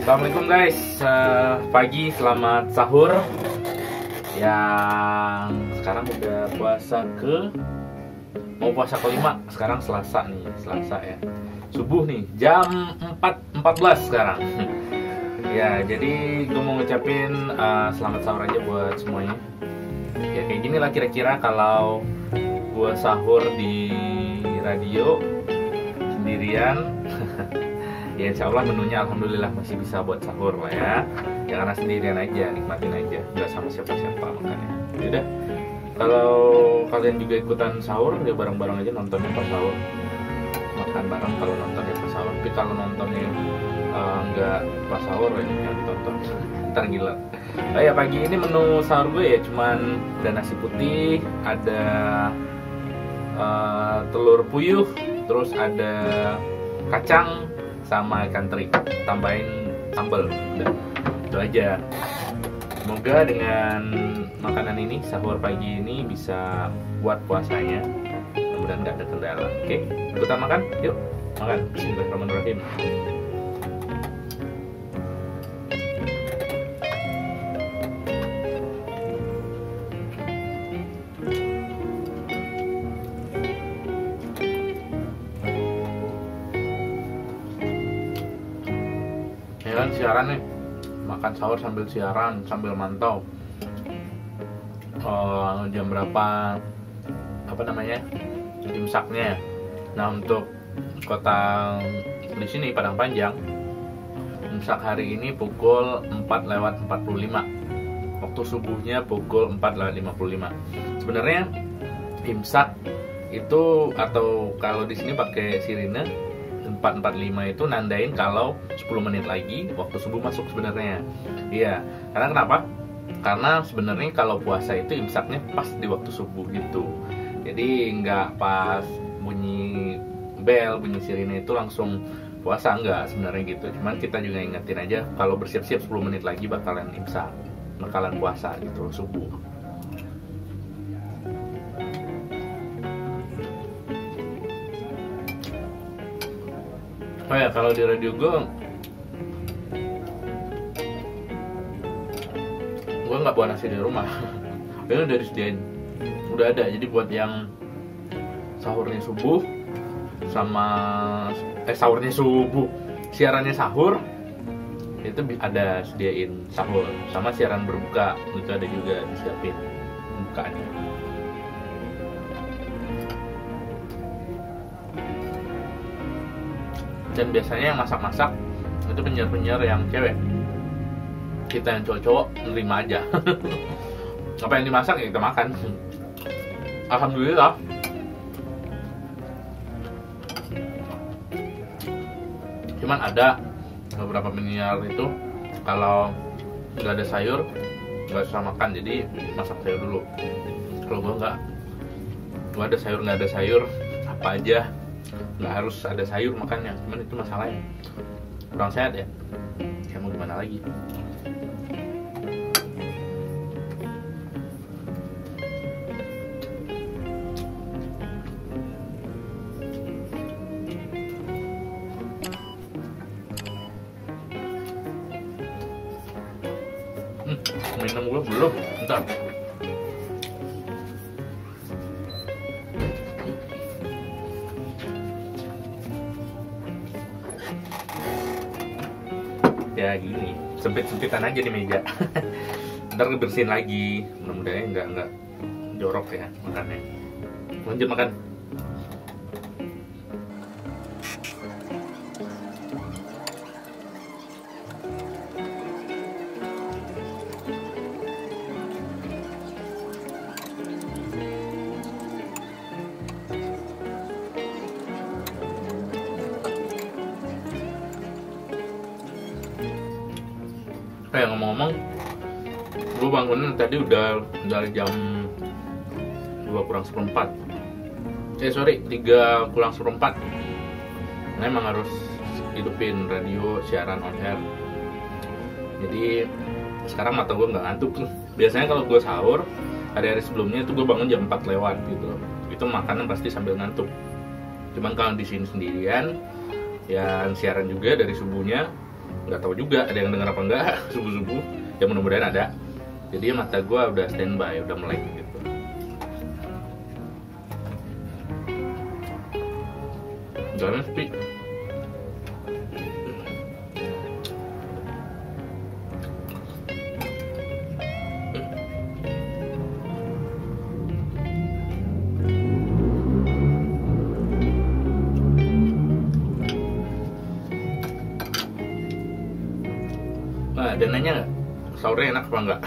Assalamualaikum guys, pagi selamat sahur. Yang sekarang udah mau puasa kelima. Sekarang Selasa ya. Subuh nih, jam 4.14 sekarang. Ya, jadi gue mau ngucapin selamat sahur aja buat semuanya. Ya kayak gini lah kira-kira kalau gue sahur di radio sendirian. Ya insya Allah menunya alhamdulillah masih bisa buat sahur lah ya. Ya karena sendirian aja, nikmatin aja, nggak sama siapa-siapa makanya. Yaudah, kalau kalian juga ikutan sahur ya bareng-bareng aja nontonnya pas sahur. Makan bareng kalau nontonnya pas sahur. Tapi kalau nontonnya nggak pas sahur ya jangan ditonton. Ntar gila. Oh ya pagi ini menu sahur gue ya cuman ada nasi putih, ada telur puyuh, terus ada kacang sama ikan teri, tambahin sambal. Udah, itu aja. Semoga dengan makanan ini sahur pagi ini bisa buat puasanya. Mudah-mudahan nggak ada kendala. Oke, ikutan makan? Yuk, makan. Bismillahirrahmanirrahim. Kan siaran nih, makan sahur sambil siaran, sambil mantau jam berapa imsaknya. Nah untuk kota di sini Padang Panjang, imsak hari ini pukul 4:45, waktu subuhnya pukul 4:55. Sebenarnya imsak itu atau kalau di sini pakai sirine 4:45 itu nandain kalau 10 menit lagi waktu subuh masuk sebenarnya. Iya, karena kenapa? Karena sebenarnya kalau puasa itu imsaknya pas di waktu subuh gitu. Jadi nggak pas bunyi bel, bunyi sirine itu langsung puasa, enggak sebenarnya gitu. Cuman kita juga ingetin aja kalau bersiap-siap 10 menit lagi bakalan imsak, bakalan puasa gitu subuh. Oh ya, kalau di radio gue nggak bawa nasi dari rumah. Ini udah disediain, udah ada. Jadi buat yang sahurnya subuh sama sahurnya subuh, siarannya sahur itu ada sediain sahur, sama siaran berbuka itu ada juga disiapin bukaannya. Dan biasanya yang masak-masak itu penyiar-penyiar yang cewek. Kita yang cowok-cowok nerima aja. Apa yang dimasak ya kita makan. Alhamdulillah. Cuman ada beberapa penyiar itu kalau nggak ada sayur nggak usah makan, jadi masak sayur dulu. Kalau gue nggak ada sayur, nggak ada sayur apa aja, nggak harus ada sayur makannya. Cuman itu masalahnya kurang sehat ya mau gimana lagi. Minum gue belum, bentar. Ya gini, sempit-sempitan aja di meja. Ntar bersihin lagi, mudah-mudahan nggak jorok ya makannya. Lanjut makan. Ngomong-ngomong, gue bangunin tadi udah dari jam 2:kurang 3:kurang 1/4. Nah emang harus hidupin radio, siaran on air. Jadi sekarang mata gue nggak ngantuk. Biasanya kalau gue sahur hari-hari sebelumnya itu gue bangun jam 4 lewat gitu. Itu makanan pasti sambil ngantuk. Cuman kalau di sini sendirian, yang siaran juga dari subuhnya nggak tahu juga ada yang dengar apa enggak subuh-subuh. Ya mudah-mudahan ada. Jadi mata gue udah standby, udah melek gitu. Jangan sepi. Nah, dia nanya nggak sahurnya enak apa enggak?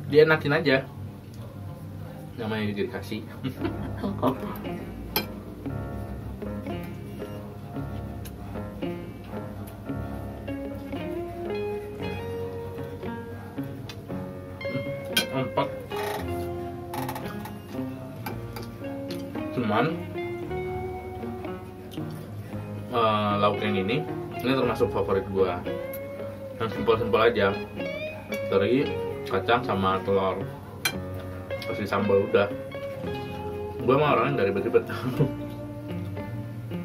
Dia enakin aja, namanya juga dikasih. Empat. Cuman lauk yang ini termasuk favorit gua. Yang simpel-simpel aja, teri, kacang sama telur, kasih sambal udah. Gue mah orangnya dari ribet-ribet.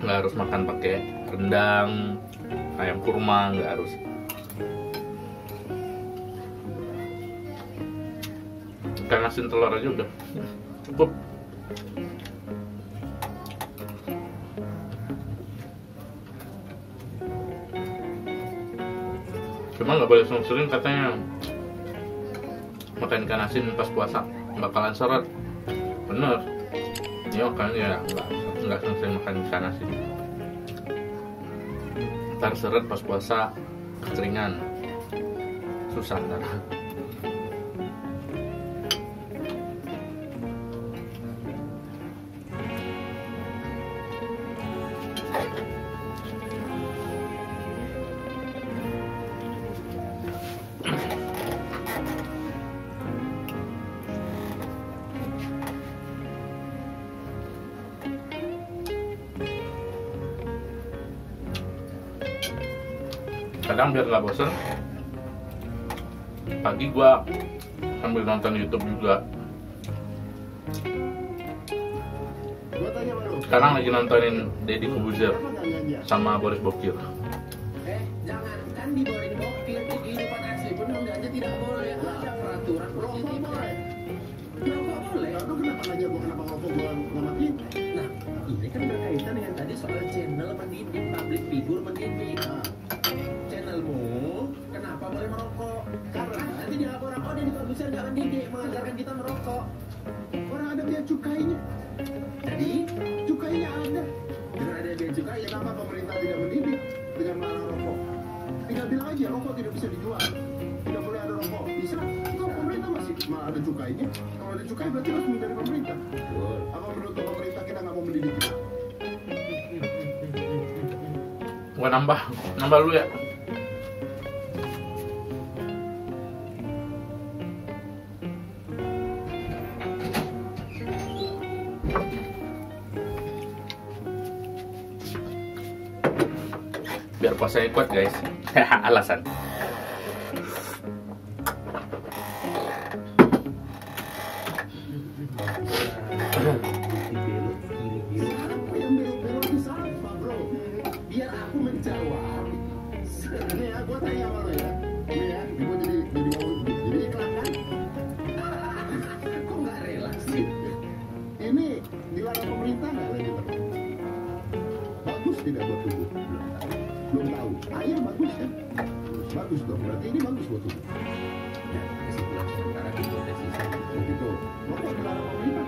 Nggak harus makan pakai rendang, ayam kurma, nggak harus. Ikan asin telur aja udah cukup. Cuma nggak boleh sering-sering katanya makan ikan asin pas puasa bakalan seret. Bener, ya makanya ya nggak sering-sering makan ikan asin. Ntar seret pas puasa, kekeringan, susah ntar. Kadang biar nggak bosen, pagi gua sambil nonton YouTube juga. Sekarang lagi nontonin Deddy Corbuzier sama Boris Bokir. Jangan, kan di Boris Bokir di kehidupan asli pun enggaknya tidak boleh. Ada peraturan positif. Rokok boleh. Lalu kenapa nanya gua kenapa rokok gua nggak matiin? Nah, ini kan berkaitan dengan tadi soal channel mendidik, public figure mendidik. Channelmu kenapa boleh merokok? Karena nanti dilaporan dia di Corbuzier nggak mendidik, mengajarkan kita merokok. Orang ada biaya cukainya. Jadi cukainya ada. Dengan ada biaya cukai, kenapa pemerintah tidak mendidik dengan melarang rokok? Tinggal bilang aja rokok tidak bisa dijual, tidak boleh ada rokok. Bisa? Kalau pemerintah masih malah ada cukainya. Kalau ada cukai berarti harus dari pemerintah. Apa menurut pemerintah kita nggak mau mendidik kita? Gua nambah dulu ya. Biar puasanya kuat guys. Alasan. Siapa yang belok-belok di sana, bro? Biar aku menjawab. Ini ya, gua tanya sama lo ya. Ini ya, gua jadi iklan kan? Kok nggak rela sih? Ini dilarang pemerintah nggak lagi? Bagus tidak buat tubuh? Belum tahu. Ayam bagus kan? Bagus dong. Berarti ini bagus buat tubuh. Ya, kesimpulan sementara itu ada sisa. Begitu. Rokok dilarang pemerintah.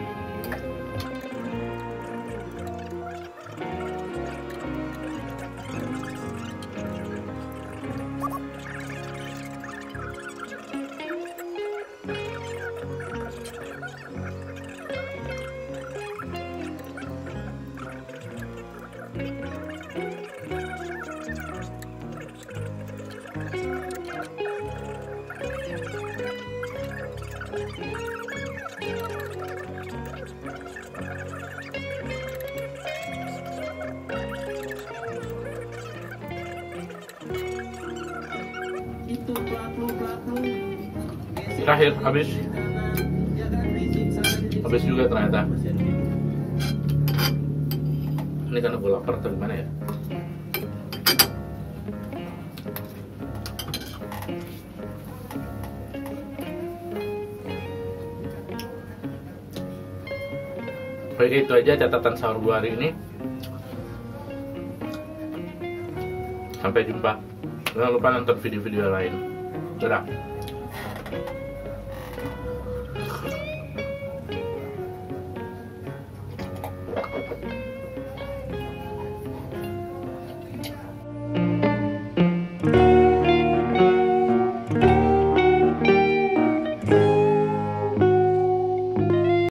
Terakhir habis juga ternyata. Ini karena gue lapar atau gimana ya? Oke, itu aja catatan sahur gua hari ini. Sampai jumpa. Jangan lupa nonton video-video lain. Dadah.